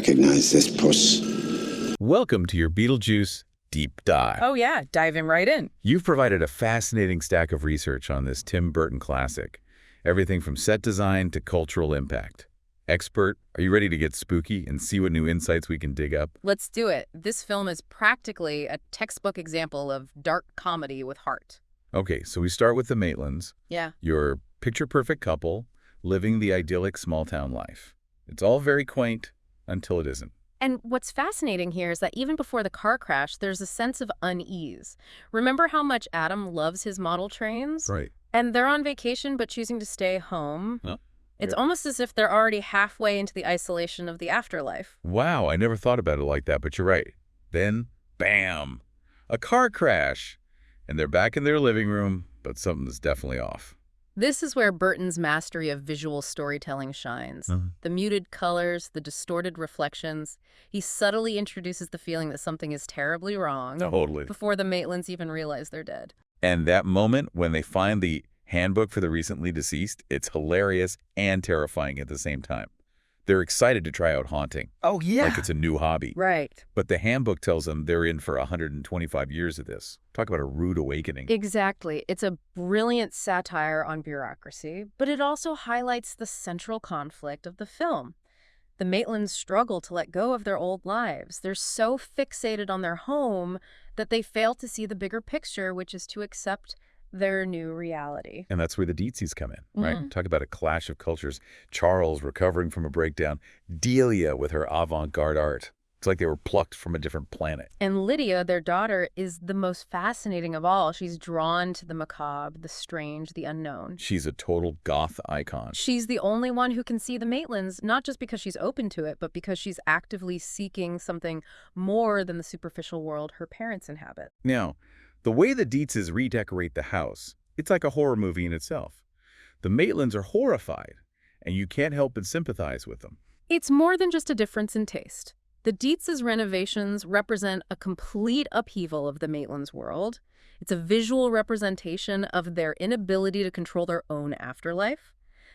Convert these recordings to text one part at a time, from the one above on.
recognize this puss. Welcome to your Beetlejuice Deep Dive. Oh yeah, diving right in. You've provided a fascinating stack of research on this Tim Burton classic. Everything from set design to cultural impact. Expert, are you ready to get spooky and see what new insights we can dig up? Let's do it. This film is practically a textbook example of dark comedy with heart. Okay, so we start with the Maitlands. Yeah. Your picture-perfect couple living the idyllic small-town life. It's all very quaint until it isn't. And what's fascinating here is that even before the car crash, there's a sense of unease. Remember how much Adam loves his model trains? Right. And they're on vacation but choosing to stay home. Huh? It's almost as if they're already halfway into the isolation of the afterlife. Wow, I never thought about it like that, but you're right. Then, bam! A car crash! And they're back in their living room, but something's definitely off. This is where Burton's mastery of visual storytelling shines. The muted colors, the distorted reflections. He subtly introduces the feeling that something is terribly wrong Totally. before the Maitlands even realize they're dead. And that moment when they find the handbook for the recently deceased, it's hilarious and terrifying at the same time. They're excited to try out haunting. Oh, yeah. Like it's a new hobby. Right. But the handbook tells them they're in for 125 years of this. Talk about a rude awakening. Exactly. It's a brilliant satire on bureaucracy, but it also highlights the central conflict of the film. The Maitlands struggle to let go of their old lives. They're so fixated on their home that they fail to see the bigger picture, which is to accept their new reality. And that's where the Deetsies come in, right? Talk about a clash of cultures. Charles recovering from a breakdown. Delia with her avant-garde art. It's like they were plucked from a different planet. And Lydia, their daughter, is the most fascinating of all. She's drawn to the macabre, the strange, the unknown. She's a total goth icon. She's the only one who can see the Maitlands, not just because she's open to it, but because she's actively seeking something more than the superficial world her parents inhabit. Now, the way the Dietzes redecorate the house, it's like a horror movie in itself. The Maitlands are horrified, and you can't help but sympathize with them. It's more than just a difference in taste. The Dietzes' renovations represent a complete upheaval of the Maitlands' world. It's a visual representation of their inability to control their own afterlife.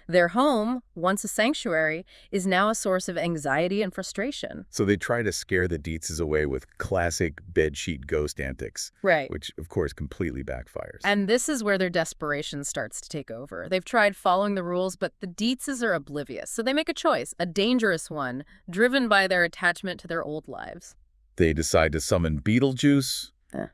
Their home, once a sanctuary, is now a source of anxiety and frustration. So they try to scare the Dietzes away with classic bedsheet ghost antics. Right. Which, of course, completely backfires. And this is where their desperation starts to take over. They've tried following the rules, but the Dietzes are oblivious. So they make a choice, a dangerous one, driven by their attachment to their old lives. They decide to summon Beetlejuice.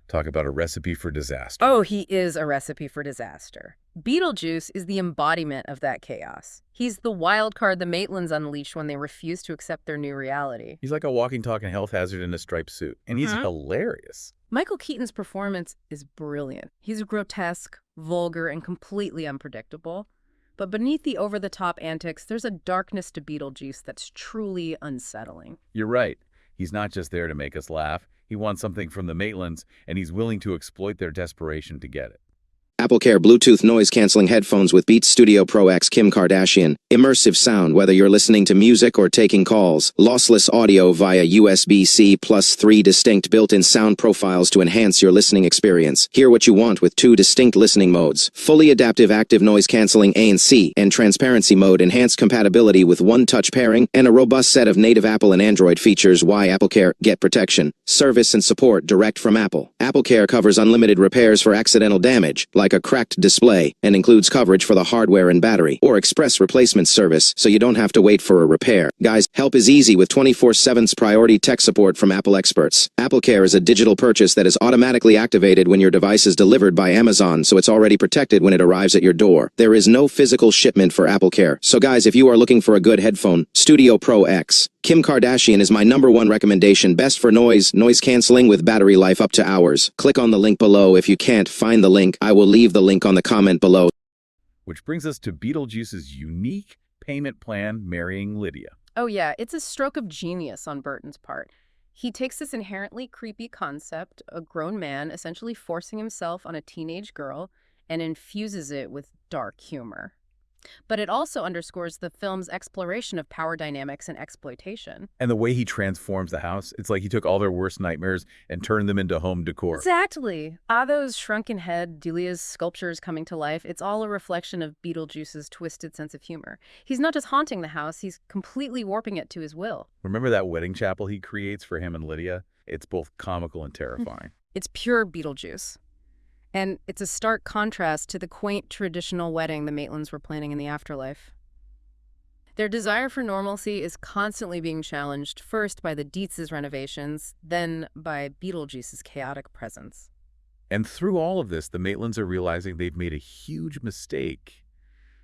Talk about a recipe for disaster. Oh, he is a recipe for disaster. Beetlejuice is the embodiment of that chaos. He's the wild card the Maitlands unleash when they refuse to accept their new reality. He's like a walking, talking health hazard in a striped suit. And he's hilarious. Michael Keaton's performance is brilliant. He's grotesque, vulgar, and completely unpredictable. But beneath the over-the-top antics, there's a darkness to Beetlejuice that's truly unsettling. You're right. He's not just there to make us laugh. He wants something from the Maitlands, and he's willing to exploit their desperation to get it. AppleCare Bluetooth noise-canceling headphones with Beats Studio Pro X Kim Kardashian. Immersive sound whether you're listening to music or taking calls. Lossless audio via USB-C plus 3 distinct built-in sound profiles to enhance your listening experience. Hear what you want with 2 distinct listening modes. Fully adaptive active noise-canceling ANC and transparency mode, enhanced compatibility with one-touch pairing, and a robust set of native Apple and Android features. Why AppleCare? Get protection, service, and support direct from Apple. AppleCare covers unlimited repairs for accidental damage, like a cracked display, and includes coverage for the hardware and battery, or express replacement service, so you don't have to wait for a repair. Guys, help is easy with 24/7 priority tech support from Apple experts. AppleCare is a digital purchase that is automatically activated when your device is delivered by Amazon, so it's already protected when it arrives at your door. There is no physical shipment for AppleCare. So guys, if you are looking for a good headphone, Studio Pro X. Kim Kardashian is my #1 recommendation. Best for noise canceling with battery life up to hours. Click on the link below. If you can't find the link, I will leave the link on the comment below. Which brings us to Beetlejuice's unique payment plan marrying Lydia. Oh yeah, it's a stroke of genius on Burton's part. He takes this inherently creepy concept, a grown man essentially forcing himself on a teenage girl, and infuses it with dark humor. But it also underscores the film's exploration of power dynamics and exploitation. And the way he transforms the house, it's like he took all their worst nightmares and turned them into home decor. Exactly. Otto's shrunken head, Delia's sculptures coming to life, it's all a reflection of Beetlejuice's twisted sense of humor. He's not just haunting the house, he's completely warping it to his will. Remember that wedding chapel he creates for him and Lydia? It's both comical and terrifying. It's pure Beetlejuice. And it's a stark contrast to the quaint traditional wedding the Maitlands were planning in the afterlife. Their desire for normalcy is constantly being challenged, first by the Dietz's renovations, then by Beetlejuice's chaotic presence. And through all of this, the Maitlands are realizing they've made a huge mistake.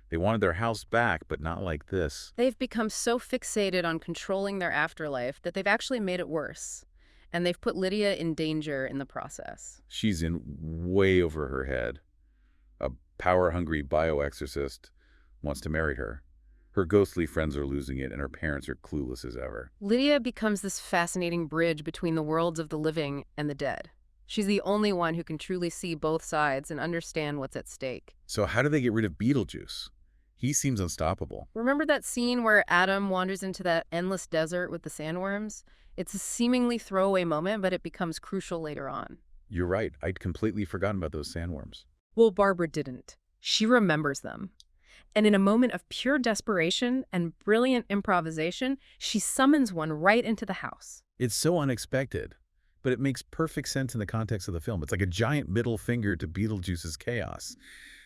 They wanted their house back, but not like this. They've become so fixated on controlling their afterlife that they've actually made it worse. And they've put Lydia in danger in the process. She's in way over her head. A power-hungry bioexorcist wants to marry her. Her ghostly friends are losing it, and her parents are clueless as ever. Lydia becomes this fascinating bridge between the worlds of the living and the dead. She's the only one who can truly see both sides and understand what's at stake. So how do they get rid of Beetlejuice? He seems unstoppable. Remember that scene where Adam wanders into that endless desert with the sandworms? It's a seemingly throwaway moment, but it becomes crucial later on. You're right. I'd completely forgotten about those sandworms. Well, Barbara didn't. She remembers them. And in a moment of pure desperation and brilliant improvisation, she summons one right into the house. It's so unexpected, but it makes perfect sense in the context of the film. It's like a giant middle finger to Beetlejuice's chaos.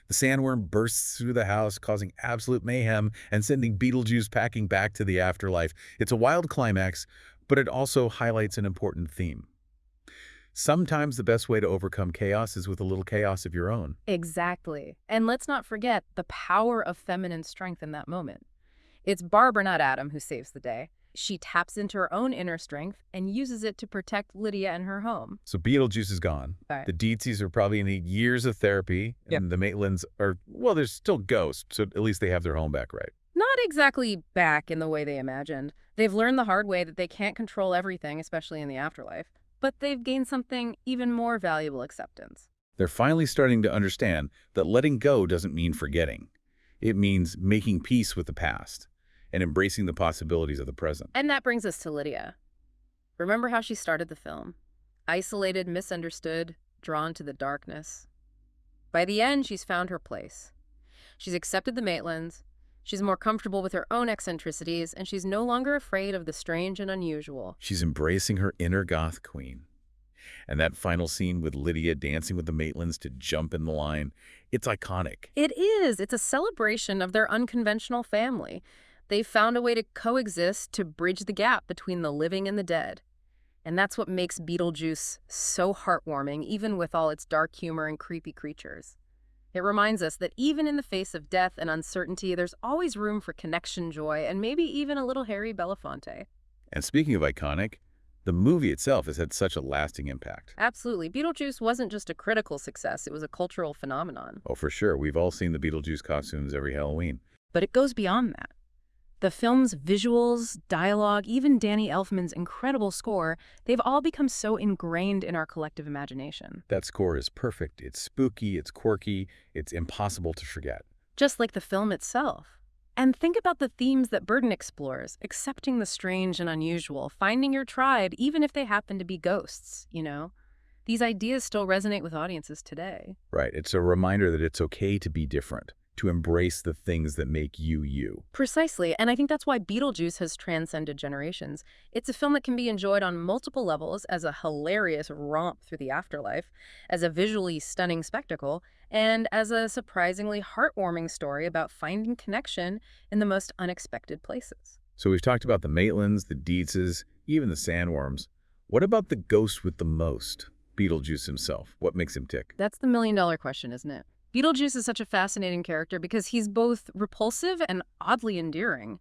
The sandworm bursts through the house, causing absolute mayhem and sending Beetlejuice packing back to the afterlife. It's a wild climax, but it also highlights an important theme. Sometimes the best way to overcome chaos is with a little chaos of your own. Exactly. And let's not forget the power of feminine strength in that moment. It's Barbara, not Adam, who saves the day. She taps into her own inner strength and uses it to protect Lydia and her home. So Beetlejuice is gone. Right. The Dietzes are probably going to need years of therapy, and the Maitlands are, well, they're still ghosts, so at least they have their home back, right? Not exactly back in the way they imagined. They've learned the hard way that they can't control everything, especially in the afterlife. But they've gained something even more valuable: acceptance. They're finally starting to understand that letting go doesn't mean forgetting. It means making peace with the past and embracing the possibilities of the present. And that brings us to Lydia. Remember how she started the film? Isolated, misunderstood, drawn to the darkness. By the end, she's found her place. She's accepted the Maitlands, she's more comfortable with her own eccentricities, and she's no longer afraid of the strange and unusual. She's embracing her inner goth queen. And that final scene with Lydia dancing with the Maitlands to jump in the line, it's iconic. It is. It's a celebration of their unconventional family. They've found a way to coexist, to bridge the gap between the living and the dead. And that's what makes Beetlejuice so heartwarming, even with all its dark humor and creepy creatures. It reminds us that even in the face of death and uncertainty, there's always room for connection, joy, and maybe even a little Harry Belafonte. And speaking of iconic, the movie itself has had such a lasting impact. Absolutely. Beetlejuice wasn't just a critical success, it was a cultural phenomenon. Oh, for sure. We've all seen the Beetlejuice costumes every Halloween. But it goes beyond that. The film's visuals, dialogue, even Danny Elfman's incredible score, they've all become so ingrained in our collective imagination. That score is perfect. It's spooky, it's quirky, it's impossible to forget. Just like the film itself. And think about the themes that Burton explores: accepting the strange and unusual, finding your tribe, even if they happen to be ghosts, you know? These ideas still resonate with audiences today. Right. It's a reminder that it's okay to be different, to embrace the things that make you, you. Precisely, and I think that's why Beetlejuice has transcended generations. It's a film that can be enjoyed on multiple levels, as a hilarious romp through the afterlife, as a visually stunning spectacle, and as a surprisingly heartwarming story about finding connection in the most unexpected places. So we've talked about the Maitlands, the Dietzes, even the sandworms. What about the ghost with the most? Beetlejuice himself. What makes him tick? That's the million-dollar question, isn't it? Beetlejuice is such a fascinating character because he's both repulsive and oddly endearing.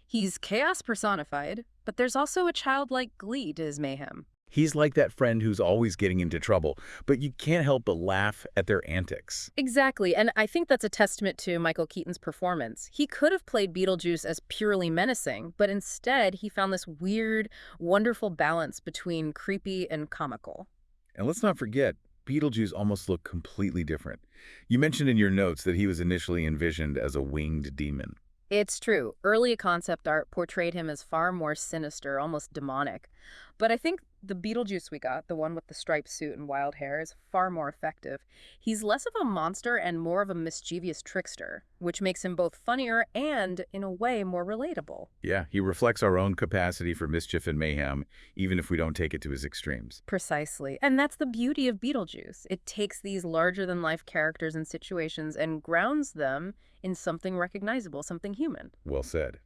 He's chaos personified, but there's also a childlike glee to his mayhem. He's like that friend who's always getting into trouble, but you can't help but laugh at their antics. Exactly, and I think that's a testament to Michael Keaton's performance. He could have played Beetlejuice as purely menacing, but instead he found this weird, wonderful balance between creepy and comical. And let's not forget, Beetlejuice almost look completely different. You mentioned in your notes that he was initially envisioned as a winged demon. It's true. Early concept art portrayed him as far more sinister, almost demonic. But I think the Beetlejuice we got, the one with the striped suit and wild hair, is far more effective. He's less of a monster and more of a mischievous trickster, which makes him both funnier and, in a way, more relatable. Yeah, he reflects our own capacity for mischief and mayhem, even if we don't take it to his extremes. Precisely. And that's the beauty of Beetlejuice. It takes these larger-than-life characters and situations and grounds them in something recognizable, something human. Well said.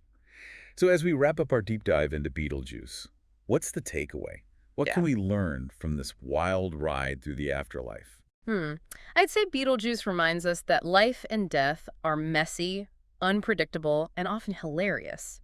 So as we wrap up our deep dive into Beetlejuice, what's the takeaway? What can we learn from this wild ride through the afterlife? I'd say Beetlejuice reminds us that life and death are messy, unpredictable, and often hilarious.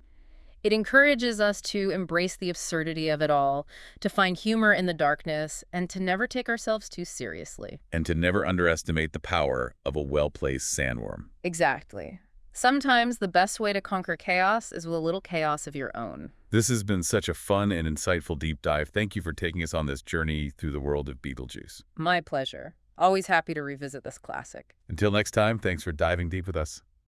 It encourages us to embrace the absurdity of it all, to find humor in the darkness, and to never take ourselves too seriously. And to never underestimate the power of a well-placed sandworm. Exactly. Sometimes the best way to conquer chaos is with a little chaos of your own. This has been such a fun and insightful deep dive. Thank you for taking us on this journey through the world of Beetlejuice. My pleasure. Always happy to revisit this classic. Until next time, thanks for diving deep with us.